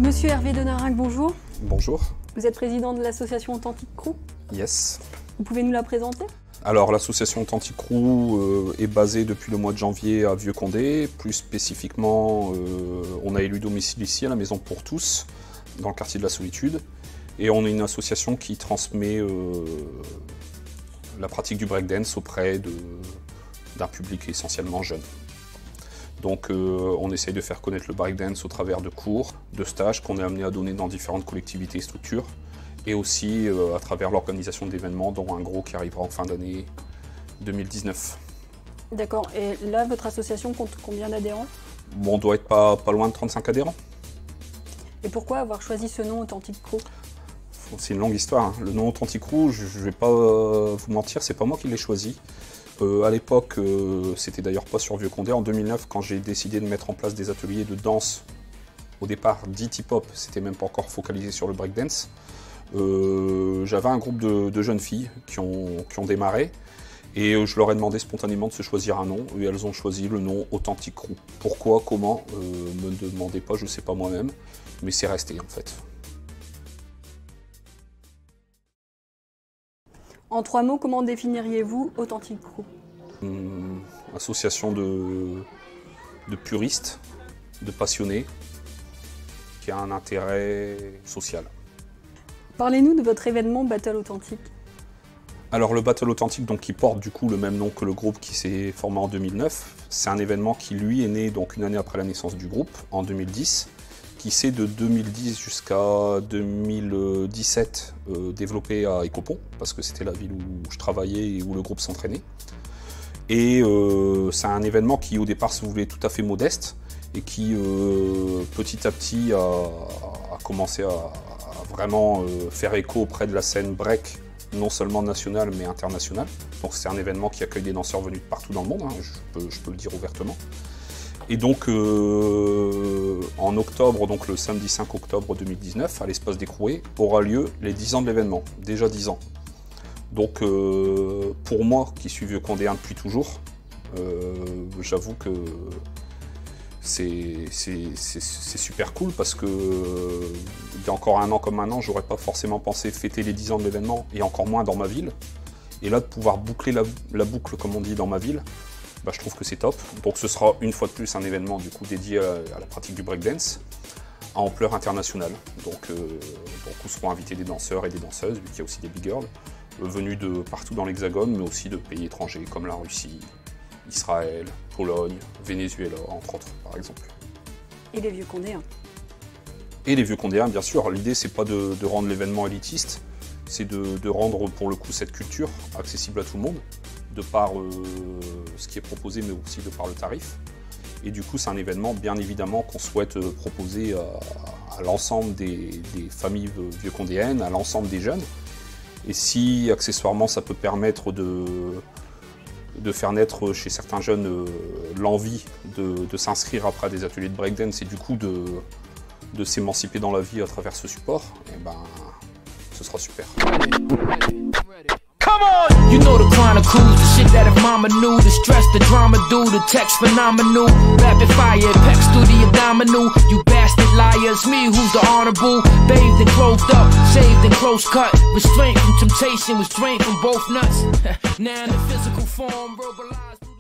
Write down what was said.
Monsieur Hervé Denarac, bonjour. Bonjour. Vous êtes président de l'association Authentic Crew. Yes. Vous pouvez nous la présenter? Alors l'association Authentic Crew est basée depuis le mois de janvier à Vieux-Condé. Plus spécifiquement, on a élu domicile ici à la Maison pour tous, dans le quartier de la Solitude. Et on est une association qui transmet la pratique du breakdance auprès d'un public essentiellement jeune. Donc on essaye de faire connaître le breakdance au travers de cours, de stages qu'on est amené à donner dans différentes collectivités et structures, et aussi à travers l'organisation d'événements, dont un gros qui arrivera en fin d'année 2019. D'accord. Et là, votre association compte combien d'adhérents? Bon, on doit être pas loin de 35 adhérents. Et pourquoi avoir choisi ce nom Authentic Crew? C'est une longue histoire, hein. Le nom Authentic Crew, je ne vais pas vous mentir, c'est pas moi qui l'ai choisi. À l'époque, c'était d'ailleurs pas sur Vieux-Condé. En 2009, quand j'ai décidé de mettre en place des ateliers de danse, au départ dit hip-hop, c'était même pas encore focalisé sur le breakdance. J'avais un groupe de jeunes filles qui ont démarré et je leur ai demandé spontanément de se choisir un nom et elles ont choisi le nom Authentic Crew. Pourquoi, comment, me demandez pas, je sais pas moi-même, mais c'est resté en fait. En 3 mots, comment définiriez-vous Authentic Crew? Association de puristes, de passionnés, qui a un intérêt social. Parlez-nous de votre événement Battle Authentique. Alors le Battle Authentique, donc, qui porte du coup le même nom que le groupe qui s'est formé en 2009, c'est un événement qui lui est né donc une année après la naissance du groupe, en 2010, qui s'est de 2010 jusqu'à 2017 développé à Écopont, parce que c'était la ville où je travaillais et où le groupe s'entraînait. Et c'est un événement qui au départ se voulait tout à fait modeste et qui petit à petit a commencé à vraiment faire écho auprès de la scène break, non seulement nationale mais internationale. Donc c'est un événement qui accueille des danseurs venus de partout dans le monde, hein, je peux le dire ouvertement. Et donc en octobre, donc le samedi 5 octobre 2019, à l'espace d'Écroué, aura lieu les 10 ans de l'événement, déjà 10 ans. Donc pour moi, qui suis vieux-condéen depuis toujours, j'avoue que c'est super cool parce que il y a encore un an comme un an, j'aurais pas forcément pensé fêter les 10 ans de l'événement, et encore moins dans ma ville. Et là, de pouvoir boucler la boucle, comme on dit, dans ma ville, bah, je trouve que c'est top. Donc ce sera une fois de plus un événement du coup dédié à la pratique du breakdance à ampleur internationale. Donc où seront invités des danseurs et des danseuses, vu qu'il y a aussi des big girls, venus de partout dans l'Hexagone, mais aussi de pays étrangers comme la Russie, Israël, Pologne, Venezuela, entre autres, par exemple. Et les Vieux-Condéens. Et les Vieux-Condéens, bien sûr. L'idée, c'est pas de rendre l'événement élitiste, c'est de rendre pour le coup cette culture accessible à tout le monde, de par ce qui est proposé, mais aussi de par le tarif. Et du coup, c'est un événement, bien évidemment, qu'on souhaite proposer à l'ensemble des familles vieux-condéennes, à l'ensemble des jeunes. Et si, accessoirement, ça peut permettre de faire naître chez certains jeunes l'envie de s'inscrire après à des ateliers de breakdance et du coup de s'émanciper dans la vie à travers ce support, et ben, ce sera super. Come on! You know the chronicles, the shit that if mama knew, the stress, the drama do, the text phenomenal, rapid fire, pecs through the abdominal, you bastard liars, me who's the honorable, bathed and clothed up, saved and close cut, restraint from temptation, restraint from both nuts, now in the physical form, verbalized.